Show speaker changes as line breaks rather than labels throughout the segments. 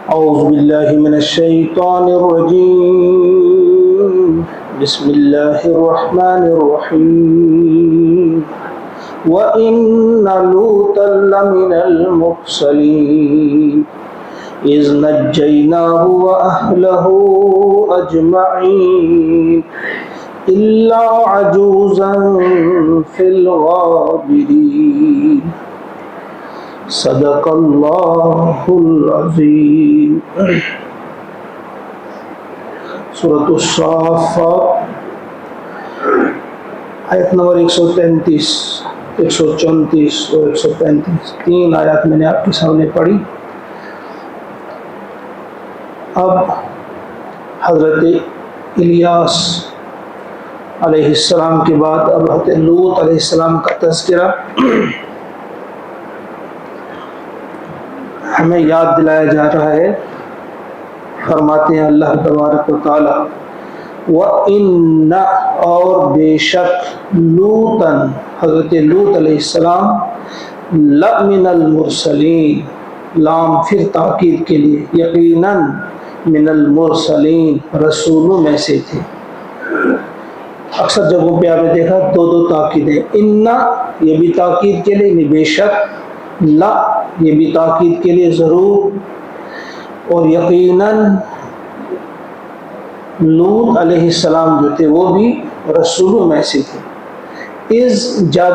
أعوذ بالله من الشيطان الرجيم بسم الله الرحمن الرحيم وإن لوطا لمن المرسلين إذ نجيناه وأهله أجمعين إلا عجوزا في الغابرين صدق اللہ العظیم۔ سورۃ الصافات آیت نمبر 133، 134 اور 135، تین آیات میں نے آپ کے سامنے پڑھی۔ اب حضرت الیاس علیہ السلام کے بعد اب حضرت لوط علیہ السلام کا تذکرہ ہمیں یاد دلایا جا رہا ہے۔ فرماتے ہیں اللہ تبارک و تعالی وَإِنَّ اور بے شک لوطاً حضرت لوط علیہ السلام لَمِنَ الْمُرْسَلِينَ، لام پھر تاکید کے لیے، یقیناً من المرسلین رسولوں میں سے تھے۔ اکثر جگہوں پہ آپ نے دیکھا دو تاکیدیں، اِنَّ یہ بھی تاکید کے لیے، بے شک، لا یہ بھی تاکید کے لیے ضرور، اور یقیناً لوط علیہ السلام جو تھے وہ بھی رسولوں میں سے تھے۔ اذ جب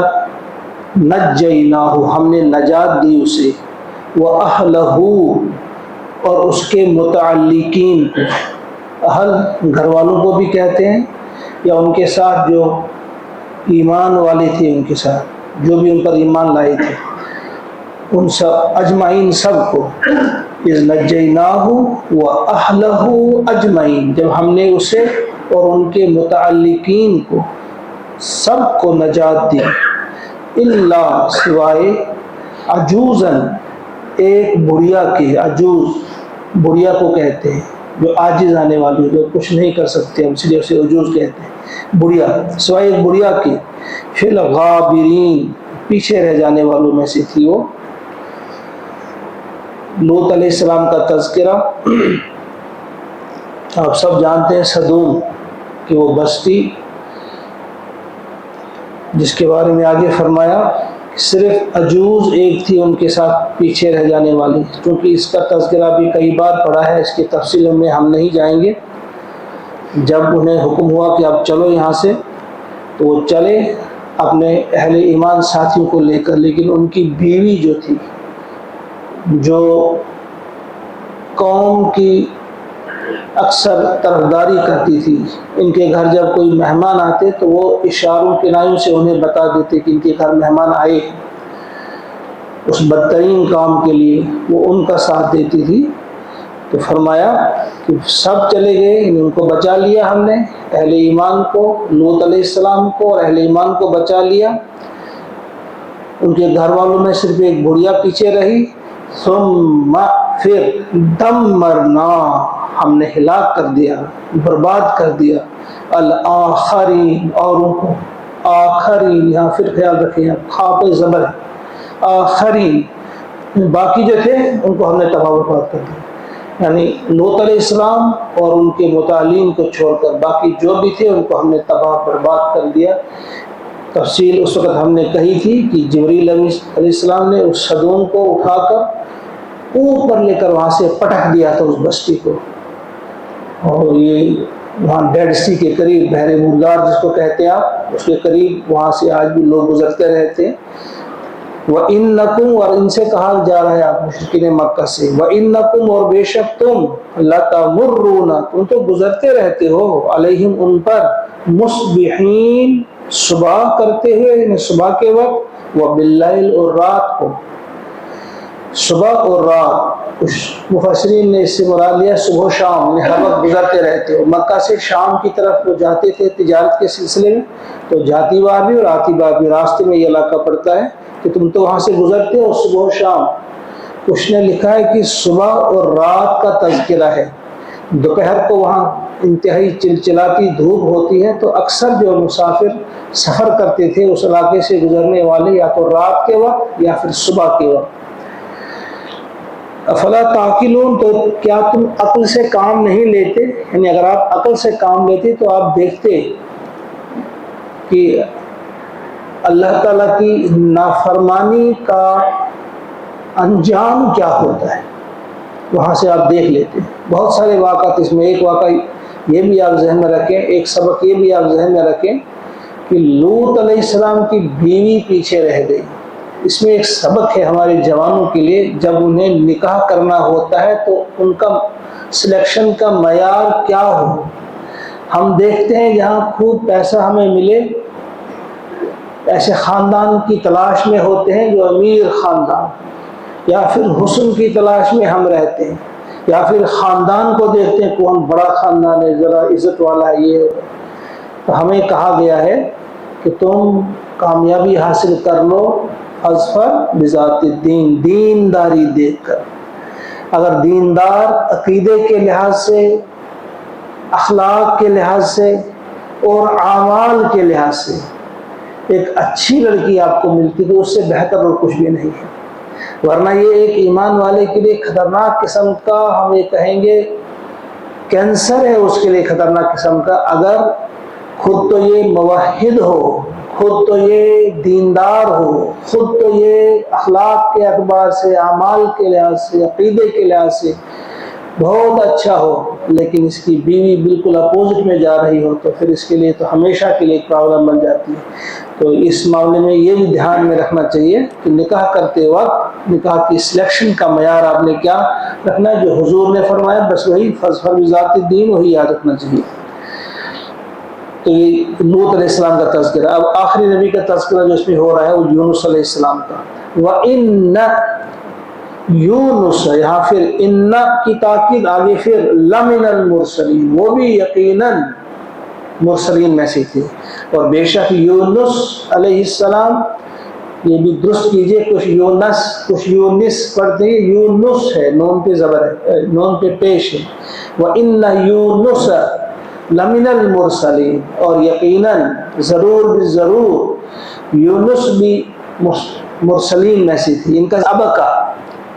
نجیناہ ہم نے نجات دی اسے، وَأَهْلَهُ اور اس کے متعلقین کو، اہل گھر والوں کو بھی کہتے ہیں، یا ان کے ساتھ جو ایمان والے تھے، ان کے ساتھ جو بھی ان پر ایمان لائے تھے، ان سب اجمعین سب کو، اذ نجیناہ واہلہ اجمعین جب ہم نے اسے اور ان کے متعلقین کو سب کو نجات دی، الا سوائے عجوزن ایک بڑھیا کے، عجوز بڑھیا کو کہتے ہیں جو عاجز آنے والی، جو کچھ نہیں کر سکتے، ہم اس لیے اسے عجوز کہتے ہیں، بڑھیا، سوائے ایک بڑھیا کے، فی الغابرین پیچھے رہ جانے والوں میں سے تھی وہ۔ لوط علیہ السلام کا تذکرہ آپ سب جانتے ہیں، سدوم کہ وہ بستی جس کے بارے میں آگے فرمایا صرف عجوز ایک تھی ان کے ساتھ پیچھے رہ جانے والی، کیونکہ اس کا تذکرہ بھی کئی بار پڑا ہے، اس کی تفصیل میں ہم نہیں جائیں گے۔ جب انہیں حکم ہوا کہ اب چلو یہاں سے، تو وہ چلے اپنے اہل ایمان ساتھیوں کو لے کر، لیکن ان کی بیوی جو تھی، جو قوم کی اکثر طرفداری کرتی تھی، ان کے گھر جب کوئی مہمان آتے تو وہ اشاروں کنایوں سے انہیں بتا دیتے کہ ان کے گھر مہمان آئے، اس بدترین کام کے لیے وہ ان کا ساتھ دیتی تھی۔ تو فرمایا کہ سب چلے گئے، ان کو بچا لیا ہم نے، اہل ایمان کو، لوط علیہ السلام کو اور اہل ایمان کو بچا لیا، ان کے گھر والوں میں صرف ایک بڑھیا پیچھے رہی۔ ثم پھر دمرنا ہم نے ہلاک کر دیا، برباد کر دیا، الآخرین اوروں کو، آخرین یہاں پھر خیال رکھیں خاء پہ زبر ہے، آخرین باقی جو تھے ان کو ہم نے تباہ و برباد کر دیا، یعنی لوط علیہ السلام اور ان کے متعلقین کو چھوڑ کر باقی جو بھی تھے ان کو ہم نے تباہ برباد کر دیا۔ تفصیل اس وقت ہم نے کہی تھی کہ جبریل علیہ السلام نے اس سدوم کو اٹھا کر اوپر لے کر وہاں سے پٹک دیا تھا اس بستی کو، اور یہ وہاں ڈیڈ سی کے قریب، بحر مردار جس کو کہتے ہیں آپ، اس کے قریب وہاں سے آج بھی لوگ گزرتے رہتے ہیں۔ وَإِنَّكُمْ اور ان سے کہا جا رہا ہے آپ مشرکین مکہ سے، وَإِنَّكُمْ اور بے شک تم، لَتَمُرُّونَ تم تو گزرتے رہتے ہو، علیہم ان پر، مصبحین صبح کرتے ہوئے، یعنی صبح کے وقت، وَبِاللَّيْلِ اور رات کو، صبح اور رات۔ کچھ مفسرین نے اس سے مراد لیا صبح و شام، یعنی ہر وقت گزرتے رہتے ہو۔ مکہ سے شام کی طرف وہ جاتے تھے تجارت کے سلسلے میں، تو جاتی بار بھی اور آتی بار بھی راستے میں یہ علاقہ پڑتا ہے کہ تم تو وہاں سے گزرتے ہو صبح و شام۔ کچھ نے لکھا ہے کہ صبح اور رات کا تذکرہ ہے، دوپہر کو وہاں انتہائی چلچلاتی دھوپ ہوتی ہے، تو اکثر جو مسافر سفر کرتے تھے اس علاقے سے گزرنے والے یا تو رات کے وقت یا پھر صبح کے وقت۔ افلا تعقلون، تو کیا تم عقل سے کام نہیں لیتے؟ یعنی اگر آپ عقل سے کام لیتے تو آپ دیکھتے کہ اللہ تعالیٰ کی نافرمانی کا انجام کیا ہوتا ہے، وہاں سے آپ دیکھ لیتے. بہت سارے واقعات اس میں، ایک واقعہ یہ بھی آپ ذہن میں رکھیں، ایک سبق یہ بھی آپ ذہن میں رکھیں کہ لوط علیہ السلام کی بیوی پیچھے رہ گئی. اس میں ایک سبق ہے ہمارے جوانوں کے لیے، جب انہیں نکاح کرنا ہوتا ہے تو ان کا سلیکشن کا معیار کیا ہو. ہم دیکھتے ہیں جہاں خوب پیسہ ہمیں ملے، ایسے خاندان کی تلاش میں ہوتے ہیں جو امیر خاندان، یا پھر حسن کی تلاش میں ہم رہتے ہیں، یا پھر خاندان کو دیکھتے ہیں کون بڑا خاندان ہے، ذرا عزت والا ہے. یہ تو ہمیں کہا گیا ہے کہ تم کامیابی حاصل کر لو اظفر بذات الدین، دینداری دیکھ کر. اگر دیندار عقیدے کے لحاظ سے، اخلاق کے لحاظ سے اور اعمال کے لحاظ سے ایک اچھی لڑکی آپ کو ملتی تو اس سے بہتر اور کچھ بھی نہیں ہے. ورنہ یہ ایک ایمان والے کے لیے خطرناک قسم کا، ہم یہ کہیں گے کینسر ہے اس کے لیے خطرناک قسم کا، اگر خود تو یہ موحد ہو، خود تو یہ دیندار ہو، خود تو یہ اخلاق کے اعتبار سے، اعمال کے لحاظ سے، عقیدے کے لحاظ سے بہت اچھا ہو، لیکن اس کی بیوی بالکل اپوزٹ میں جا رہی ہو تو پھر اس کے لیے تو ہمیشہ کے لیے پرابلم بن جاتی ہے. تو اس معاملے میں یہ بھی دھیان میں رکھنا چاہیے کہ نکاح کرتے وقت نکاح کی سلیکشن کا معیار آپ نے کیا رکھنا ہے، جو حضور نے فرمایا بس وہی فاظفر بذات الدین، وہی یاد رکھنا چاہیے. تو یہ لوط علیہ السلام کا تذکرہ. اب آخری نبی کا تذکرہ جو اس میں ہو رہا ہے وہ یونس علیہ السلام کا. وَإِنَّ یونس، یہاں پھر ان کی تاکید، آگے پھر لمن المرسلین، وہ بھی یقیناً مرسلین میں سے تھے. اور بے شک یونس علیہ السلام، یہ بھی درست کیجئے، کچھ یونس کچھ یونس پڑھتے ہیں، یونس ہے، نون پہ زبر ہے، نون پہ پیش ہے. وَإِنَّ یونس لمن المرسلین، اور یقیناً ضرور ضرور یونس بھی مرسلین میں سے تھی. ان کا ابکا،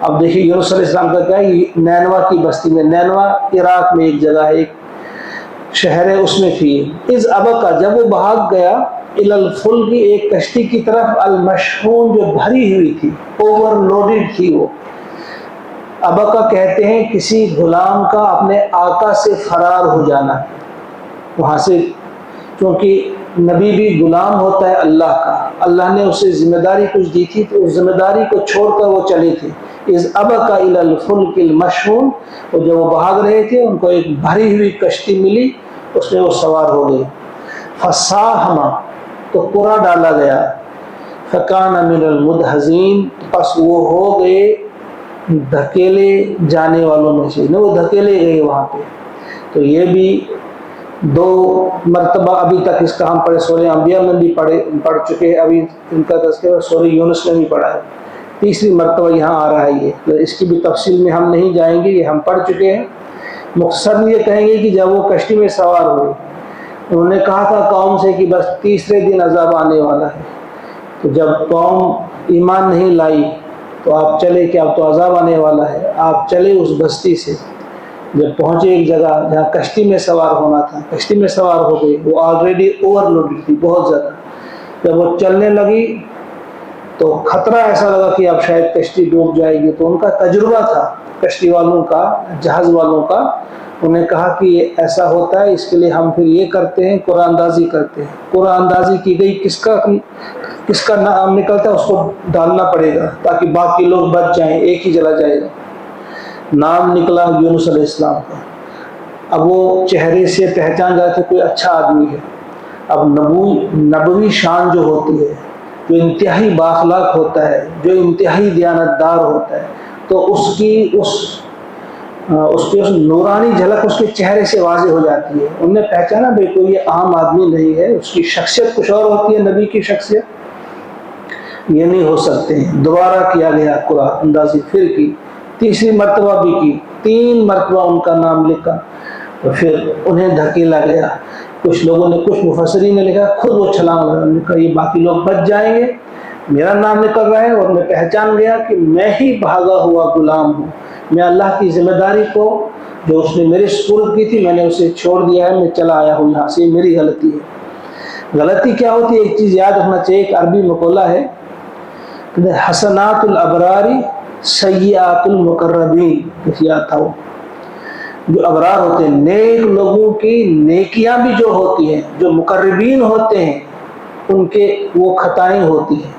اب دیکھیے یونس علیہ السلام کا کیا ہے، نینوا کی بستی میں، نینوا عراق میں ایک جگہ ہے، ایک شہر ہے، اس میں تھی. اس ابکا، جب وہ بھاگ گیا، الی الفلک، ایک کشتی کی طرف، المشحون، جو بھری ہوئی تھی، اوور لوڈڈ تھی. وہ ابکا کہتے ہیں کسی غلام کا اپنے آقا سے فرار ہو جانا. وہاں سے، کیونکہ نبی بھی غلام ہوتا ہے اللہ کا، اللہ نے اسے ذمہ داری کچھ دی تھی تو اس ذمہ داری کو چھوڑ کر وہ چلے تھے. اذ ابق الی الفلک المشحون، اور جب وہ بھاگ رہے تھے ان کو ایک بھری ہوئی کشتی ملی، اس میں وہ سوار ہو گئے. فساہم، تو پورا ڈالا گیا. فکان من المدحضین، پس وہ ہو گئے دھکیلے جانے والوں میں سے، وہ دھکیلے گئے وہاں پہ. تو یہ بھی دو مرتبہ ابھی تک اس کا ہم پڑھے، سورہ انبیاء میں بھی پڑھ چکے ہیں، ابھی ان کا تذکرہ سورہ یونس میں بھی پڑھا ہے. تیسری مرتبہ یہاں آ رہا ہے یہ، تو اس کی بھی تفصیل میں ہم نہیں جائیں گے، یہ ہم پڑھ چکے ہیں. مختصر یہ کہیں گے کہ جب وہ کشتی میں سوار ہوئے، انہوں نے کہا تھا قوم سے کہ بس تیسرے دن عذاب آنے والا ہے. تو جب قوم ایمان نہیں لائی تو آپ چلے کہ اب تو عذاب آنے والا ہے. آپ چلے اس بستی سے، جب پہنچے ایک جگہ جہاں کشتی میں سوار ہونا تھا، کشتی میں سوار ہو گئی. وہ آلریڈی اوور لوڈڈ تھی بہت زیادہ. جب وہ چلنے لگی تو خطرہ ایسا لگا کہ اب شاید کشتی ڈوب جائے گی. تو ان کا تجربہ تھا کشتی والوں کا، جہاز والوں کا، انہیں کہا کہ یہ ایسا ہوتا ہے، اس کے لیے ہم پھر یہ کرتے ہیں، قرآن اندازی کرتے ہیں. قرآن اندازی کی گئی، کس کا نام نکلتا ہے اس کو ڈالنا پڑے گا تاکہ باقی لوگ بچ جائیں، ایک ہی جلا جائے گا. نام نکلا یونس علیہ السلام کا. اب وہ چہرے سے پہچان جاتے کوئی اچھا آدمی ہے. اب نبوی شان جو ہوتی ہے، جو انتہائی بااخلاق ہوتا ہے، جو انتہائی دیانتدار ہوتا ہے، تو اس کی نورانی جھلک اس کے چہرے سے واضح ہو جاتی ہے. انہوں نے پہچانا بھائی کوئی یہ عام آدمی نہیں ہے، اس کی شخصیت کچھ اور ہوتی ہے. نبی کی شخصیت یہ نہیں ہو سکتے ہیں. دوبارہ کیا گیا قرآن اندازی، پھر کی، تیسری مرتبہ بھی کی، 3 مرتبہ ان کا نام لکھا. تو پھر انہیں دھکیلا گیا. کچھ لوگوں نے، کچھ مفسرین نے لکھا خود وہ چھلانگ لگا، نے کہا یہ باقی لوگ بچ جائیں گے، میرا نام نکل رہا ہے. اور میں پہچان گیا کہ میں ہی بھاگا ہوا غلام ہوں، میں اللہ کی ذمہ داری کو جو اس نے میرے سپرد کی تھی میں نے اسے چھوڑ دیا ہے، میں چلا آیا ہوں یہاں سے، یہ میری غلطی ہے۔ غلطی کیا ہوتی ہے؟ ایک چیز یاد رکھنا چاہیے، ایک عربی مقولہ ہے، حسنات الابرار سیئات المقربین، یاد تھا وہ، جو ابرار ہوتے ہیں نیک لوگوں کی نیکیاں بھی جو ہوتی ہیں، جو مقربین ہوتے ہیں ان کے وہ خطائیں ہوتی ہیں۔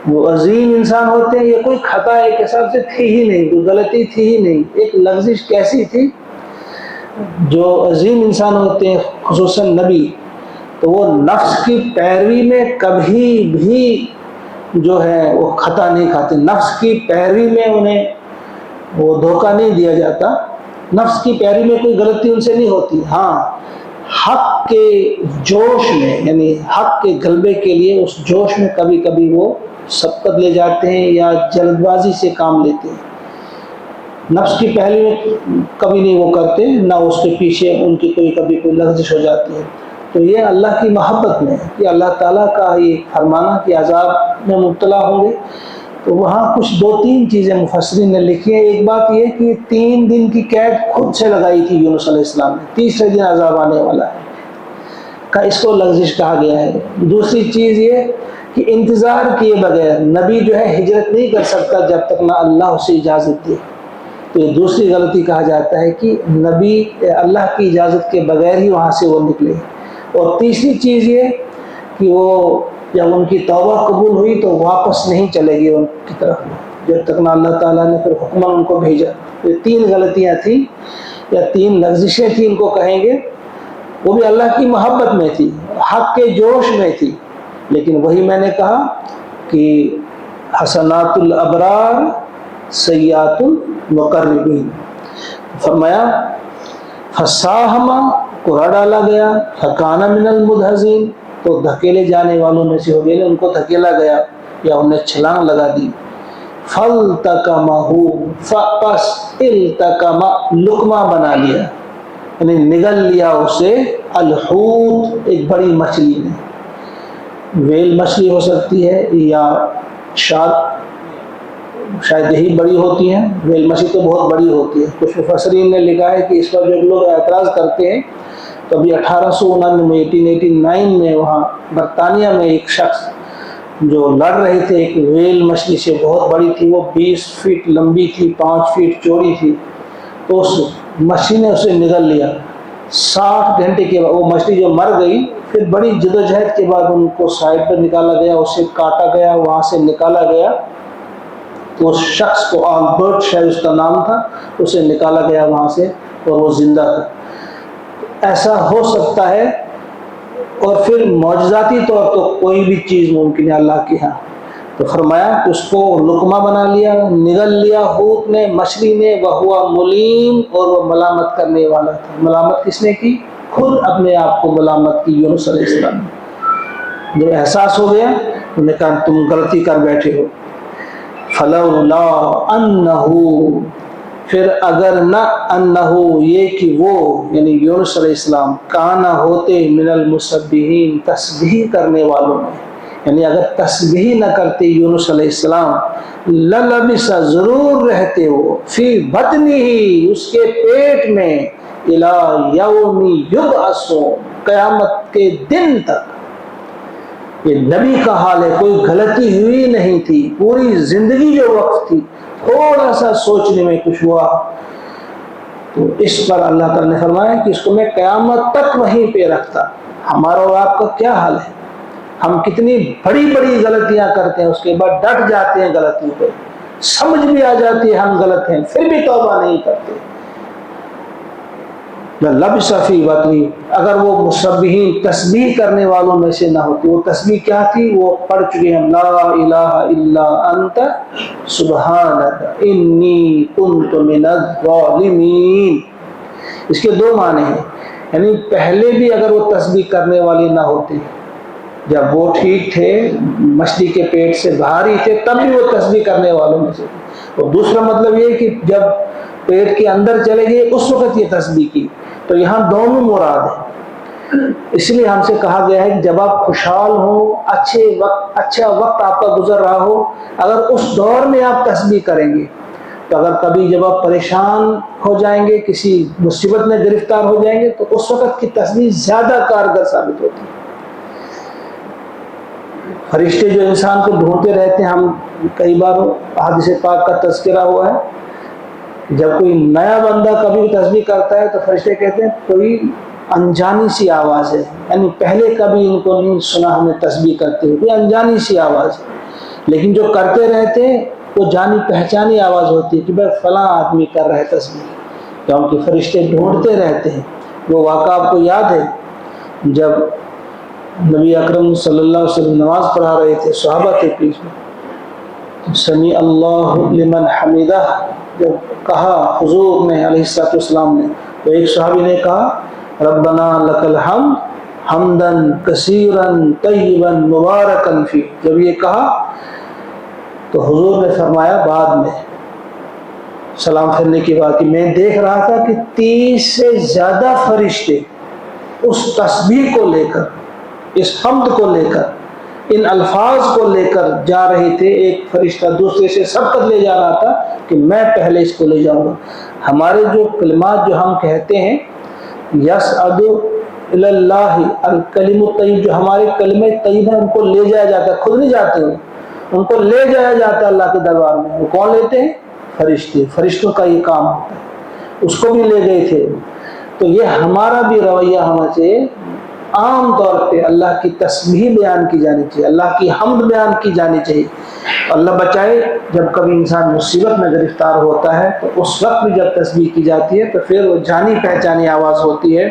وہ عظیم انسان ہوتے ہیں، یہ کوئی خطا ایک حساب سے تھی ہی نہیں، کوئی غلطی تھی ہی نہیں، ایک لغزش کیسی تھی؟ جو عظیم انسان ہوتے ہیں خصوصاً نبی، تو وہ نفس کی پیروی میں کبھی بھی جو ہے وہ خطا نہیں کھاتے، نفس کی پیروی میں انہیں وہ دھوکہ نہیں دیا جاتا، نفس کی پیروی میں کوئی غلطی ان سے نہیں ہوتی۔ ہاں حق کے جوش میں، یعنی حق کے غلبے کے لیے اس جوش میں کبھی کبھی وہ سبقت لے جاتے ہیں یا جلد بازی سے کام لیتے ہیں، نفس کی پیروی میں کبھی نہیں وہ کرتے، نہ اس کے پیچھے ان کی کبھی کوئی لغزش ہو جاتی ہے۔ تو یہ اللہ کی محبت میں کہ اللہ تعالیٰ کا یہ فرمانا کہ عذاب میں مبتلا ہوں گے، تو وہاں کچھ 2-3 چیزیں مفسرین نے لکھی ہیں۔ ایک بات یہ کہ 3 دن کی قید خود سے لگائی تھی یونس علیہ السلام نے، تیسرے دن عذاب آنے والا ہے، کا اس کو لغزش کہا گیا ہے۔ دوسری چیز یہ کہ انتظار کیے بغیر نبی جو ہے ہجرت نہیں کر سکتا جب تک نہ اللہ اسے اجازت دے، تو یہ دوسری غلطی کہا جاتا ہے کہ نبی اللہ کی اجازت کے بغیر ہی وہاں سے وہ نکلے۔ اور تیسری چیز یہ کہ وہ جب ان کی توبہ قبول ہوئی تو واپس نہیں چلے گی ان کی طرف جب تک نہ اللہ تعالیٰ نے پھر حکماً ان کو بھیجا۔ یہ 3 غلطیاں تھیں یا 3 لغزشیں تھیں ان کو کہیں گے، وہ بھی اللہ کی محبت میں تھی، حق کے جوش میں تھی، لیکن وہی میں نے کہا کہ حسنات الابرار سیئات المقربین۔ فرمایا فساہما، کوڑا ڈالا گیا، فکان من المدحضین، تو دھکیلے جانے والوں میں سے ہو گئے، ان کو دھکیلا گیا یا انہیں چھلانگ لگا دی۔ فالتقمہ، پس التقمہ لقمہ بنا لیا، یعنی نگل لیا اسے، الحوت ایک بڑی مچھلی نے، ویل مچھلی ہو سکتی ہے یا شاید یہی بڑی ہوتی ہیں، ویل مچھلی تو بہت بڑی ہوتی ہے۔ کچھ مفسرین نے لکھا ہے کہ اس پر جو لوگ اعتراض کرتے ہیں، تو ابھی 1889 میں وہاں برطانیہ میں ایک شخص جو لڑ رہے تھے ایک ویل مچھلی سے، بہت بڑی تھی، وہ 20 فٹ لمبی تھی، 5 فٹ چوڑی تھی، تو اس مچھلی نے اسے نگل لیا۔ 60 گھنٹے کے بعد وہ مچھلی جو مر گئی، پھر بڑی جدوجہد کے بعد ان کو سائڈ پر نکالا گیا، اسے کاٹا گیا، وہاں سے نکالا گیا، تو اس شخص کو آلبرٹ شاید اس کا نام تھا، اسے نکالا گیا وہاں سے اور وہ زندہ تھا۔ ایسا ہو سکتا ہے، اور پھر معجزاتی طور تو کوئی بھی چیز ممکن ہے اللہ کے ہاں۔ تو فرمایا کہ اس کو لقمہ بنا لیا، نگل لیا حوت نے، مچھلی نے، وہوا ملیم، اور وہ ملامت کرنے والا تھا۔ ملامت کس نے کی؟ خود اپنے آپ کو ملامت کی یونس علیہ السلام نے۔ جب احساس ہو گیا انہوں نے کہا تم غلطی کر بیٹھے ہو۔ فلولا انہ، پھر اگر نہ انہ یہ کہ وہ یعنی یونس علیہ السلام کانا ہوتے من المسبحین تسبیح کرنے والوں میں، یعنی اگر تسبیح نہ کرتے یونس علیہ السلام، للبث ضرور رہتے وہ، فی بطنہ اس کے پیٹ میں، الی یوم یبعثون قیامت کے دن تک۔ یہ نبی کا حال ہے، کوئی غلطی ہوئی نہیں تھی، پوری زندگی جو وقت تھی، تھوڑا سا سوچنے میں کچھ ہوا، تو اس پر اللہ تعالیٰ نے فرمایا کہ اس کو میں قیامت تک وہیں پہ رکھتا۔ ہمارا اور آپ کا کیا حال ہے؟ ہم کتنی بڑی بڑی غلطیاں کرتے ہیں، اس کے بعد ڈٹ جاتے ہیں غلطیوں پہ، سمجھ بھی آ جاتی ہے ہم غلط ہیں، پھر بھی توبہ نہیں کرتے۔ لبث فی بطنہ، اگر وہ مسبحین تسبیح کرنے والوں میں سے نہ ہوتے، وہ تسبیح کیا تھی؟ وہ پڑھ چکے ہیں، لا الہ الا انت سبحانک انی کنت من الظالمین۔ اس کے 2 معنی ہیں، یعنی پہلے بھی اگر وہ تسبیح کرنے والے نہ ہوتے، جب وہ ٹھیک تھے، مچھلی کے پیٹ سے باہر ہی تھے، تب بھی وہ تسبیح کرنے والوں میں سے تھے۔ اور دوسرا مطلب یہ کہ جب پیٹ کے اندر چلے گئے اس وقت یہ تسبیح کی، تو یہاں دونوں مراد ہیں۔ اس لیے ہم سے کہا گیا ہے کہ جب آپ خوشحال ہوں، اچھا وقت آپ کا گزر رہا ہو، اگر اس دور میں آپ تسبیح کریں گے تو اگر کبھی جب آپ پریشان ہو جائیں گے، کسی مصیبت میں گرفتار ہو جائیں گے، تو اس وقت کی تسبیح زیادہ کارگر ثابت ہوتی ہے۔ فرشتے جو انسان کو ڈھونڈتے رہتے ہیں، ہم کئی بار حدیث پاک کا تذکرہ ہوا ہے، جب کوئی نیا بندہ کبھی بھی تسبیح کرتا ہے تو فرشتے کہتے ہیں کوئی انجانی سی آواز ہے، یعنی پہلے کبھی ان کو نہیں سنا ہمیں تسبیح کرتے ہوئے، کوئی انجانی سی آواز ہے، لیکن جو کرتے رہتے ہیں وہ جانی پہچانی آواز ہوتی ہے کہ بھائی فلاں آدمی کر رہا ہے تسبیح، کیونکہ فرشتے ڈھونڈتے رہتے ہیں۔ وہ واقعہ آپ کو یاد ہے جب نبی اکرم صلی اللہ علیہ وسلم نماز پڑھا رہے تھے، صحابہ کے پیچھے سمیع اللہ لمن حمیدہ جب کہا حضور نے علیہ الصلوۃ والسلام نے، تو ایک صحابی نے کہا ربنا لک الحمد حمدا کثیرا طیبا مبارکا فی، جب یہ کہا تو حضور نے فرمایا بعد میں سلام پھرنے کے بعد کہ میں دیکھ رہا تھا کہ 30 سے زیادہ فرشتے اس تسبیح کو لے کر، اس حمد کو لے کر، ان الفاظ کو لے کر جا رہے تھے، ایک فرشتہ دوسرے سے سبقت لے جا رہا تھا کہ میں پہلے اس کو لے جاؤں گا۔ ہمارے جو کلمات جو ہم کہتے ہیں یسعد الی اللہ الکلم الطیب، جو ہمارے کلمہ طیب ہیں ان کو لے جایا جاتا ہے، خود نہیں جاتے ہیں، ان کو لے جایا جاتا ہے اللہ کے دربار میں۔ وہ کون لیتے ہیں؟ فرشتے، فرشتوں کا یہ کام ہوتا ہے، اس کو بھی لے گئے تھے۔ تو یہ ہمارا بھی رویہ ہونا چاہیے، عام طور پہ اللہ کی تسبیح بیان کی جانی چاہیے، اللہ کی حمد بیان کی جانی چاہیے۔ اللہ بچائے جب کبھی انسان مصیبت میں گرفتار ہوتا ہے تو اس وقت بھی جب تسبیح کی جاتی ہے تو پھر وہ جانی پہچانی آواز ہوتی ہے۔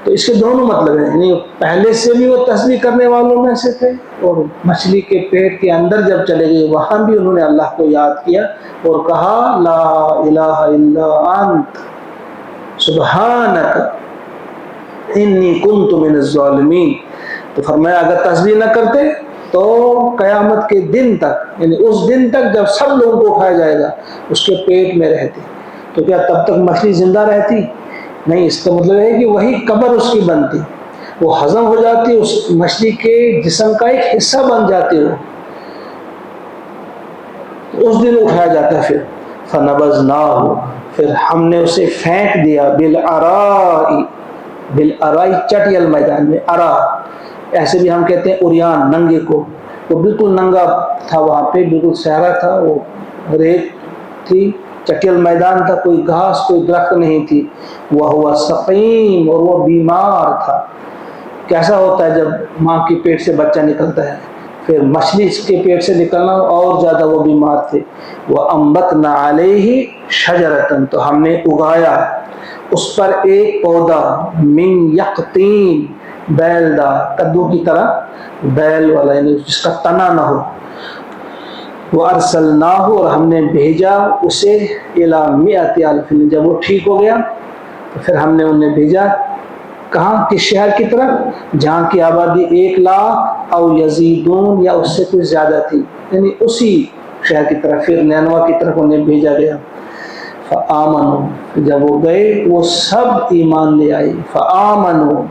تو اس کے دونوں مطلب ہیں، یعنی پہلے سے بھی وہ تسبیح کرنے والوں میں سے تھے، اور مچھلی کے پیٹ کے اندر جب چلے گئے وہاں بھی انہوں نے اللہ کو یاد کیا اور کہا لا الہ الا انت سبحانک انی کنت من الظالمین۔ تو فرمایا اگر تسبیح نہ کرتے تو قیامت کے دن تک، یعنی اس دن تک جب سب لوگوں کو اٹھایا جائے گا اس کے پیٹ میں رہتے، تو کیا تب تک مچھلی زندہ رہتی؟ نہیں، اس کا مطلب ہے کہ وہی قبر اس کی بنتی، وہ ہضم ہو جاتی، اس مچھلی کے جسم کا ایک حصہ بن جاتے ہو، اس دن اٹھایا جاتا ہے۔ پھر فنبذناہ، پھر ہم نے اسے پھینک دیا بالعراء، بالعراء چٹیل میدان میں، ارا ایسے بھی ہم کہتے ہیں اریان، ننگے کو، وہ بالکل ننگا تھا، وہاں پہ بالکل صحرا تھا، وہ ریت تھی، چٹیل میدان تھا، کوئی گھاس کوئی درخت نہیں تھی، وہ سقیم، اور وہ بیمار تھا۔ کیسا ہوتا ہے جب ماں کے پیٹ سے بچہ نکلتا ہے، پھر مچھلی کے پیٹ سے نکلنا اور زیادہ وہ بیمار تھے۔ وَأَنبَتْنَا عَلَيْهِ شَجَرَةً، تو ہم نے اگایا اس پر ایک پودا، من یقطین، بیل دار، کدو کی طرح بیل والا، یعنی جس کا تنا نہ ہو۔ وَأَرْسَلْنَاهُ، اور ہم نے بھیجا اسے إِلَى مِئَةِ أَلْفٍ، جب وہ ٹھیک ہو گیا تو پھر ہم نے انہیں بھیجا کہاں؟ کس شہر کی طرف جہاں کی آبادی 1,00,000 او یزیدون، یا اس سے کچھ زیادہ تھی، یعنی اسی شہر کی طرف، پھر نینوا کی طرف انہیں بھیجا گیا۔ فآمنوا، جب وہ گئے وہ سب ایمان لے آئے، فآمنوا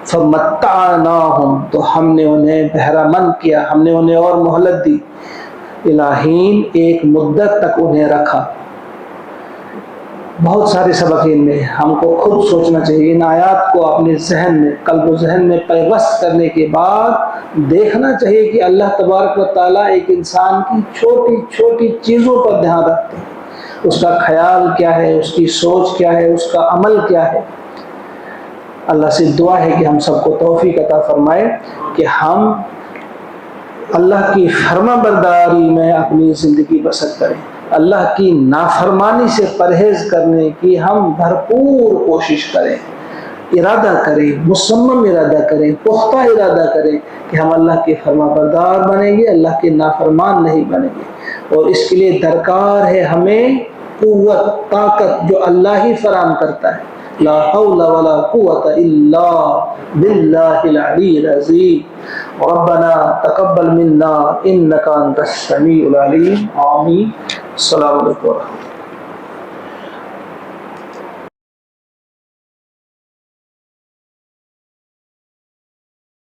فمتعناہم، تو ہم نے انہیں بہرہ مند کیا، ہم نے انہیں اور مہلت دی، الہین، ایک مدت تک انہیں رکھا۔ بہت سارے سبق ان میں، ہم کو خود سوچنا چاہیے، ان آیات کو اپنے ذہن میں، قلب و ذہن میں پیوست کرنے کے بعد دیکھنا چاہیے کہ اللہ تبارک و تعالیٰ ایک انسان کی چھوٹی چھوٹی چیزوں پر دھیان رکھتے ہیں، اس کا خیال کیا ہے، اس کی سوچ کیا ہے، اس کا عمل کیا ہے۔ اللہ سے دعا ہے کہ ہم سب کو توفیق عطا فرمائے کہ ہم اللہ کی فرما برداری میں اپنی زندگی بسر کریں، اللہ کی نافرمانی سے پرہیز کرنے کی ہم بھرپور کوشش کریں، ارادہ کریں، مصمم ارادہ کریں، پختہ ارادہ کریں کہ ہم اللہ کے فرما بردار بنیں گے، اللہ کے نافرمان نہیں بنیں گے۔ اور اس کے لیے درکار ہے ہمیں قوت، طاقت جو اللہ ہی فراہم کرتا ہے، لا حول ولا قوة الا باللہ العلی العظیم۔ ربنا تقبل منا انک انت السمیع العلیم، آمین۔ السلام علیکم ورحمۃ اللہ۔